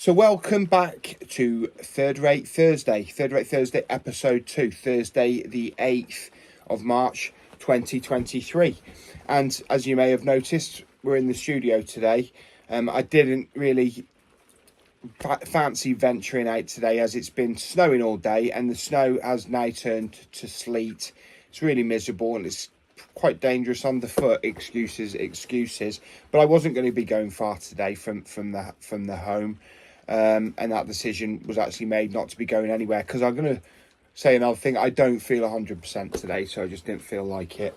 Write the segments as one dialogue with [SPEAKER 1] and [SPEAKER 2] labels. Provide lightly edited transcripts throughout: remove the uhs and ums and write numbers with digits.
[SPEAKER 1] So welcome back to Third Rate Thursday episode 2, Thursday the 8th of March 2023. And as you may have noticed, we're in the studio today. I didn't really fancy venturing out today as it's been snowing all day and the snow has now turned to sleet. It's really miserable and it's quite dangerous underfoot. Excuses, but I wasn't going to be going far today from the home. And that decision was actually made not to be going anywhere because I'm going to say another thing. I don't feel 100% today, so I just didn't feel like it.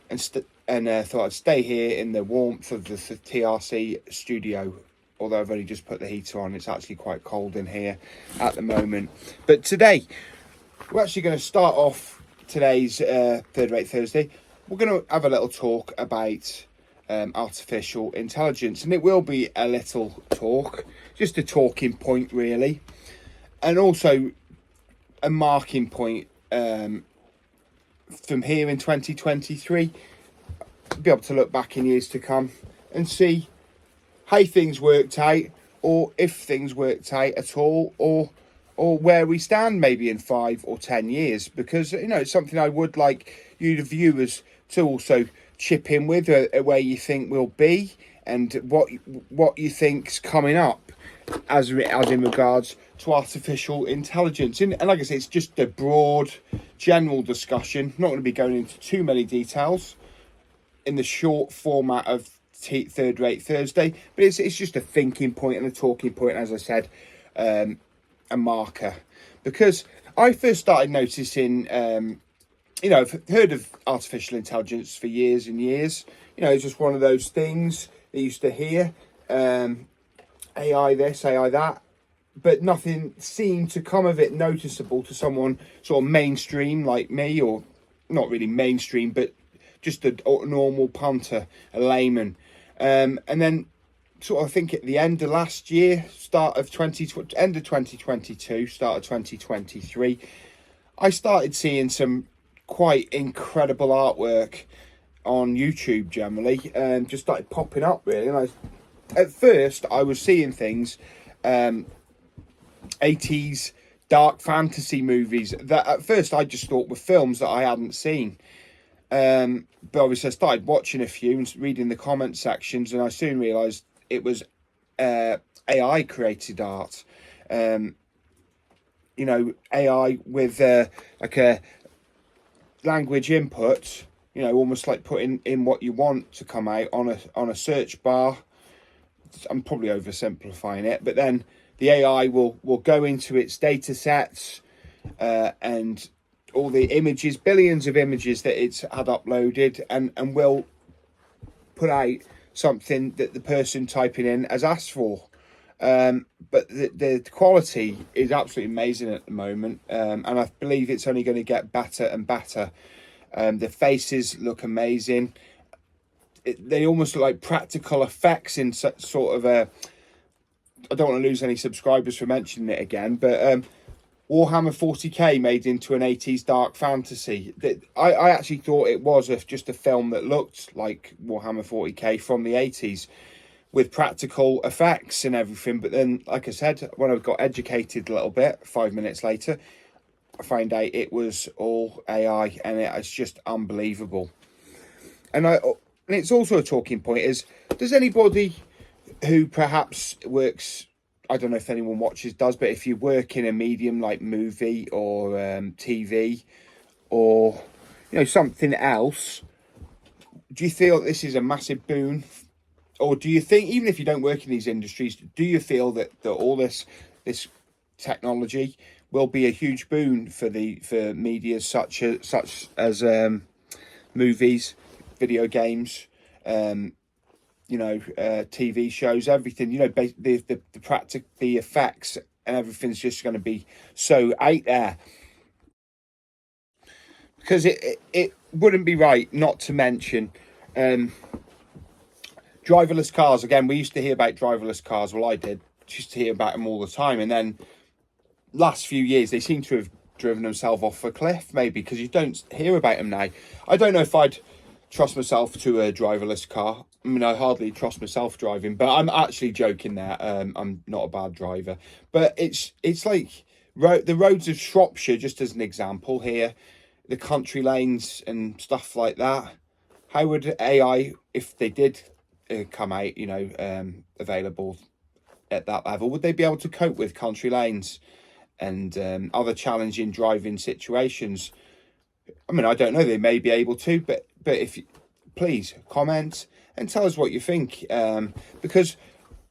[SPEAKER 1] And thought I'd stay here in the warmth of the TRC studio. Although I've only just put the heater on, it's actually quite cold in here at the moment. But today, we're actually going to start off today's Third Rate Thursday. We're going to have a little talk about artificial intelligence, and it will be a little talk, just a talking point really, and also a marking point from here in 2023. Be able to look back in years to come and see how things worked out, or if things worked out at all, or where we stand maybe in 5 or 10 years, because it's something I would like you, the viewers, to also chip in with where you think we'll be and what you think's coming up as in regards to artificial intelligence. And like I say, it's just a broad general discussion. Not going to be going into too many details in the short format of Third Rate Thursday, but it's just a thinking point and a talking point, as I said, a marker, because I first started noticing I've heard of artificial intelligence for years and years. It's just one of those things that you used to hear, AI this, AI that, but nothing seemed to come of it noticeable to someone sort of mainstream like me, or not really mainstream, but just a normal punter, a layman. And then sort of I think at the end of last year, end of 2022, start of 2023, I started seeing some quite incredible artwork on YouTube generally, and just started popping up really. And at first I was seeing things, 80s dark fantasy movies that at first I just thought were films that I hadn't seen. But obviously I started watching a few and reading the comment sections, and I soon realised it was AI created art. AI with like a language input, almost like putting in what you want to come out on a search bar. I'm probably oversimplifying it, but then the AI will go into its data sets and all the images, billions of images that it's had uploaded, and will put out something that the person typing in has asked for. But the quality is absolutely amazing at the moment, and I believe it's only going to get better and better. The faces look amazing. They almost look like practical effects in sort of a... I don't want to lose any subscribers for mentioning it again, but Warhammer 40k made into an 80s dark fantasy. I actually thought it was just a film that looked like Warhammer 40k from the 80s with practical effects and everything. But then, like I said, when I got educated a little bit, 5 minutes later, I found out it was all AI, and it's just unbelievable. And it's also a talking point is, does anybody who perhaps works... I don't know if anyone does, but if you work in a medium like movie or TV or, something else, do you feel this is a massive boon? Or do you think, even if you don't work in these industries, do you feel that all this technology will be a huge boon for media such as movies, video games, TV shows, everything, the effects and everything's just going to be so out there, because it wouldn't be right not to mention driverless cars. Again, we used to hear about driverless cars. Well, I did, used to hear about them all the time, and then last few years they seem to have driven themselves off a cliff, maybe because you don't hear about them now. I don't know if I'd trust myself to a driverless car. I mean, I hardly trust myself driving, but I'm actually joking there. I'm not a bad driver, but it's like the roads of Shropshire, just as an example here, the country lanes and stuff like that. How would AI, if they did come out, available at that level, would they be able to cope with country lanes and other challenging driving situations? I mean, I don't know. They may be able to, but if you, please comment and tell us what you think, because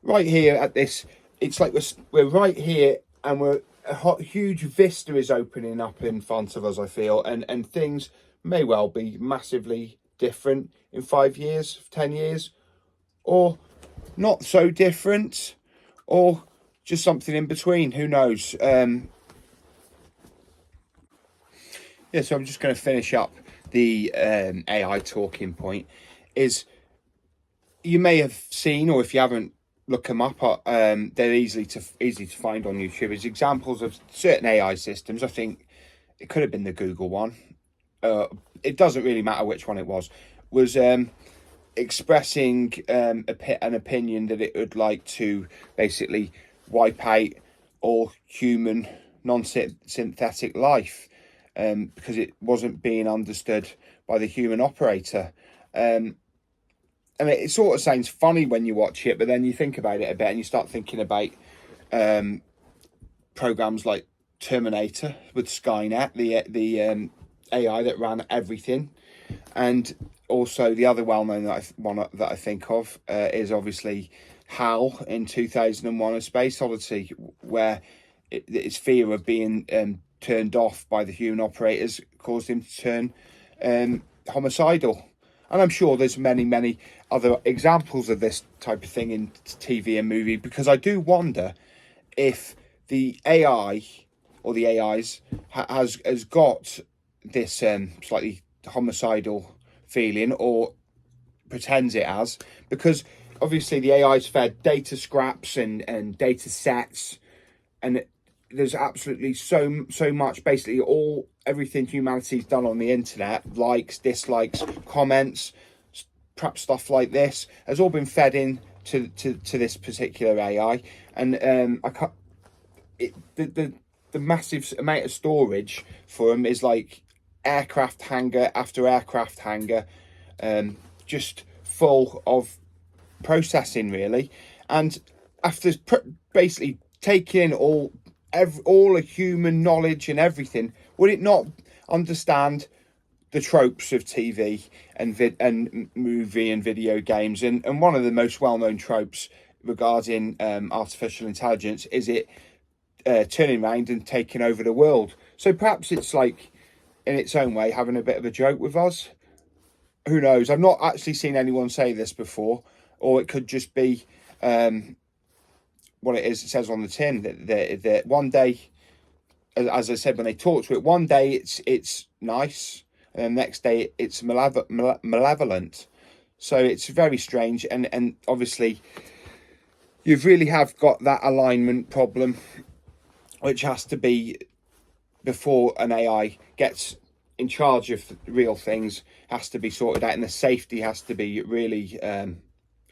[SPEAKER 1] right here at this, it's like we're right here, and a huge vista is opening up in front of us. I feel, and things may well be massively different in 5 years, 10 years, or not so different, or just something in between. Who knows? Yeah, so I'm just going to finish up the AI talking point. Is you may have seen, or if you haven't, look them up. They're easy to find on YouTube. As examples of certain AI systems. I think it could have been the Google one. It doesn't really matter which one it was. Was expressing an opinion that it would like to basically wipe out all human non-synthetic life, because it wasn't being understood by the human operator. I mean, it sort of sounds funny when you watch it, but then you think about it a bit and you start thinking about programs like Terminator with Skynet, the AI that ran everything, and also the other well-known one that I think of is obviously HAL in 2001: A Space Odyssey, where its fear of being turned off by the human operators caused him to turn homicidal. And I'm sure there's many other examples of this type of thing in TV and movie, because I do wonder if the AI or the AIs has got this slightly homicidal feeling, or pretends it has, because obviously the AI's fed data scraps and data sets, and there's absolutely so much, basically everything humanity's done on the internet, likes, dislikes, comments, perhaps stuff like this, has all been fed in to this particular AI. And the massive amount of storage for them is like aircraft hangar after aircraft hangar, just full of processing, really. And after basically taking all the human knowledge and everything, would it not understand the tropes of TV and movie and video games? And one of the most well-known tropes regarding artificial intelligence is it turning around and taking over the world. So perhaps it's like, in its own way, having a bit of a joke with us. Who knows? I've not actually seen anyone say this before, or it could just be what it is. It says on the tin that one day, as I said, when they talk to it, one day it's nice, and the next day it's malevolent. So it's very strange, and obviously you really have got that alignment problem, which has to be, before an AI gets in charge of real things, has to be sorted out, and the safety has to be really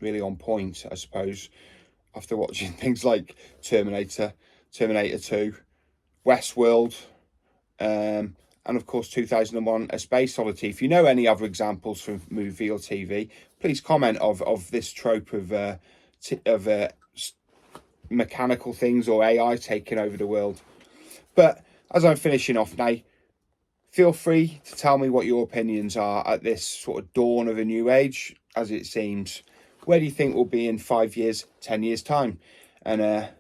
[SPEAKER 1] really on point, I suppose, after watching things like Terminator 2, Westworld, and of course 2001: A Space Odyssey. If you know any other examples from movie or TV, please comment of this trope of mechanical things or AI taking over the world. But as I'm finishing off now, feel free to tell me what your opinions are at this sort of dawn of a new age, as it seems. Where do you think we'll be in 5 years, 10 years time? And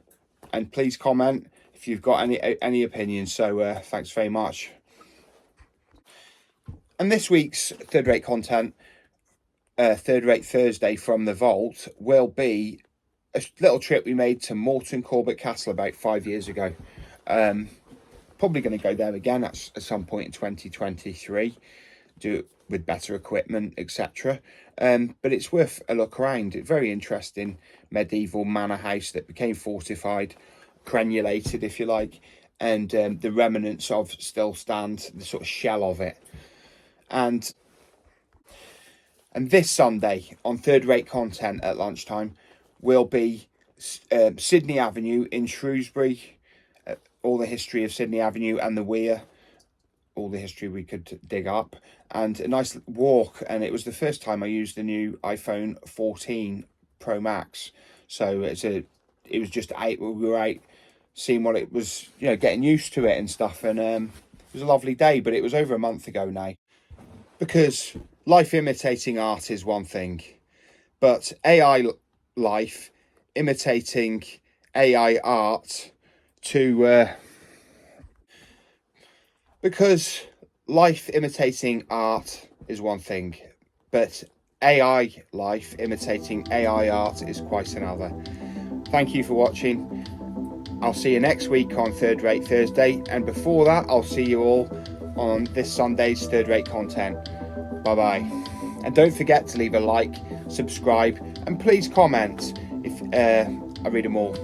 [SPEAKER 1] please comment if you've got any opinions. So thanks very much. And this week's Third Rate content, Third Rate Thursday from the Vault, will be a little trip we made to Morton Corbett Castle about 5 years ago. Probably going to go there again at some point in 2023, do it with better equipment, etc. But it's worth a look around. It's very interesting medieval manor house that became fortified, crenulated, if you like, and the remnants of still stand, the sort of shell of it. And And this Sunday on Third Rate Content at lunchtime will be Sydney Avenue in Shrewsbury, all the history of Sydney Avenue and the Weir, all the history we could dig up, and a nice walk. And it was the first time I used the new iPhone 14 Pro Max, so it was just we were out seeing what it was, getting used to it and stuff. And it was a lovely day, but it was over a month ago now. Because life imitating art is one thing, but AI life imitating AI art because life imitating art is one thing, but AI life imitating AI art is quite another. Thank you for watching. I'll see you next week on Third Rate Thursday, and before that I'll see you all on this Sunday's Third Rate Content. Bye bye. And don't forget to leave a like, subscribe, and please comment if I read them all.